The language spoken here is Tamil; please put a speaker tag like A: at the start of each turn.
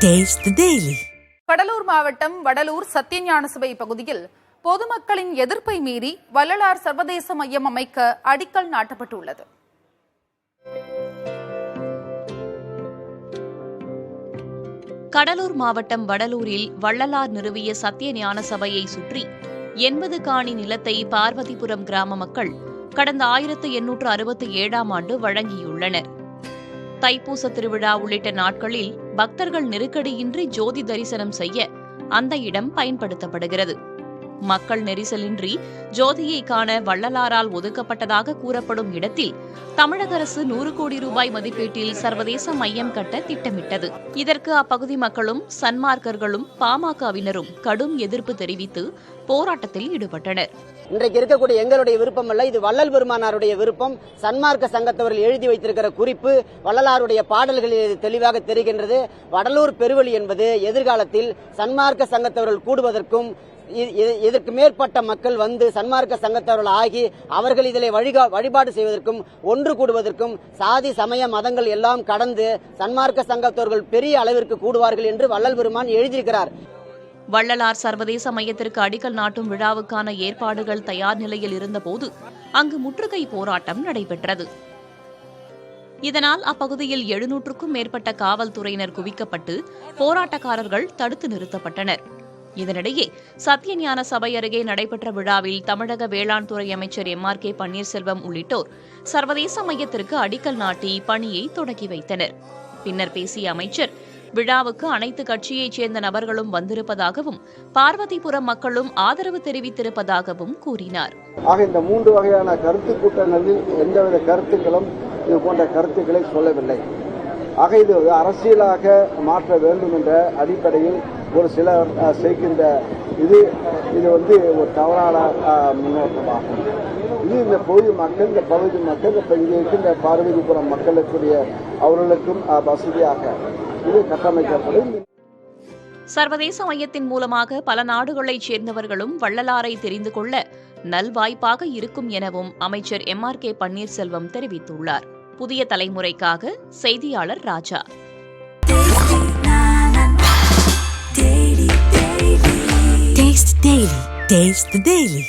A: Taste the Daily.
B: கடலூர் மாவட்டம் வடலூர் சத்தியஞான சபை பகுதியில் பொதுமக்களின் எதிர்ப்பை மீறி வள்ளலார் சர்வதேச மையம் அமைக்க அடிக்கல் நாட்டப்பட்டுள்ளது.
C: கடலூர் மாவட்டம் வடலூரில் வள்ளலார் நிறுவிய சத்தியஞான சபையை சுற்றி 80 காணி நிலத்தை பார்வதிபுரம் கிராம மக்கள் கடந்த 1867ஆம் ஆண்டு வழங்கியுள்ளனர். தைப்பூச திருவிழா உள்ளிட்ட நாட்களில் பக்தர்கள் நெருக்கடியின்றி ஜோதி தரிசனம் செய்ய அந்த இடம் பயன்படுத்தப்படுகிறது. மக்கள் நெரிசலின்றி ஜோதியை காண வள்ளலாரால் ஒதுக்கப்பட்டதாக கூறப்படும் இடத்தில் தமிழக அரசு 100 கோடி ரூபாய் மதிப்பீட்டில் சர்வதேச மையம் கட்ட திட்டமிட்டது. இதற்கு அப்பகுதி மக்களும் சன்மார்க்கர்களும் பாமகவினரும் கடும் எதிர்ப்பு தெரிவித்து போராட்டத்தில் ஈடுபட்டனர்.
D: இன்றைக்கு இருக்கக்கூடிய எங்களுடைய விருப்பம் அல்ல, இது வள்ளல் பெருமானாருடைய விருப்பம். சன்மார்க்க சங்கத்தவர்கள் எழுதி வைத்திருக்கிற குறிப்பு வள்ளலாருடைய பாடல்களில் தெளிவாக தெரிகின்றது. வடலூர் பெருவழி என்பது எதிர்காலத்தில் சன்மார்க்க சங்கத்தவர்கள் கூடுவதற்கும் இதற்கு மேற்பட்ட மக்கள் வந்து சன்மார்க்க சங்கத்தவர்கள் ஆகி அவர்கள் இதில் வழிபாடு செய்வதற்கும் ஒன்று கூடுவதற்கும் சாதி சமய மதங்கள் எல்லாம் கடந்து சன்மார்க்க சங்கத்தவர்கள் பெரிய அளவிற்கு கூடுவார்கள் என்று வள்ளல் பெருமான் எழுதியிருக்கிறார்.
C: வள்ளலார் சர்வதேச மையத்திற்கு அடிக்கல் நாட்டும் விழாவுக்கான ஏற்பாடுகள் தயார் நிலையில் இருந்தபோது அங்கு முற்றுகை போராட்டம் நடைபெற்றது. இதனால் அப்பகுதியில் 700க்கும் மேற்பட்ட காவல்துறையினர் குவிக்கப்பட்டு போராட்டக்காரர்கள் தடுத்து நிறுத்தப்பட்டனர். இதனிடையே சத்தியஞான சபை அருகே நடைபெற்ற விழாவில் தமிழக வேளாண் துறை அமைச்சர் MRK பன்னீர்செல்வம் உள்ளிட்டோர் சர்வதேச மையத்திற்கு அடிக்கல் நாட்டி பணியை தொடங்கி வைத்தனர். பின்னர் பேசிய அமைச்சர் விழாவுக்கு அனைத்து கட்சியைச் சேர்ந்த நபர்களும் வந்திருப்பதாகவும் பார்வதிபுரம் மக்களும் ஆதரவு தெரிவித்திருப்பதாகவும் கூறினார்.
E: ஆக இந்த 3 வகையான கருத்து கூட்டங்களில் எந்தவித கருத்துக்களும் இது போன்ற கருத்துக்களை சொல்லவில்லை. ஆக இது அரசியலாக மாற்ற வேண்டும் என்ற அடிப்படையில் ஒரு சிலர் செய்கின்ற இது ஒரு தவறான முன்னோட்டமாகும். இது இந்த பகுதி மக்கள் இங்கே இருக்கின்ற பார்வதிபுரம் மக்களுக்குரிய அவர்களுக்கும் வசதியாக இது கட்டமைக்கப்படும்.
C: சர்வதேச மையத்தின் மூலமாக பல நாடுகளைச் சேர்ந்தவர்களும் வள்ளலாரை தெரிந்து கொள்ள நல்வாய்ப்பாக இருக்கும் எனவும் அமைச்சர் MRK பன்னீர்செல்வம் தெரிவித்துள்ளார். புதிய தலைமுறைக்காக செய்தியாளர் ராஜா.
A: Taste the Daily.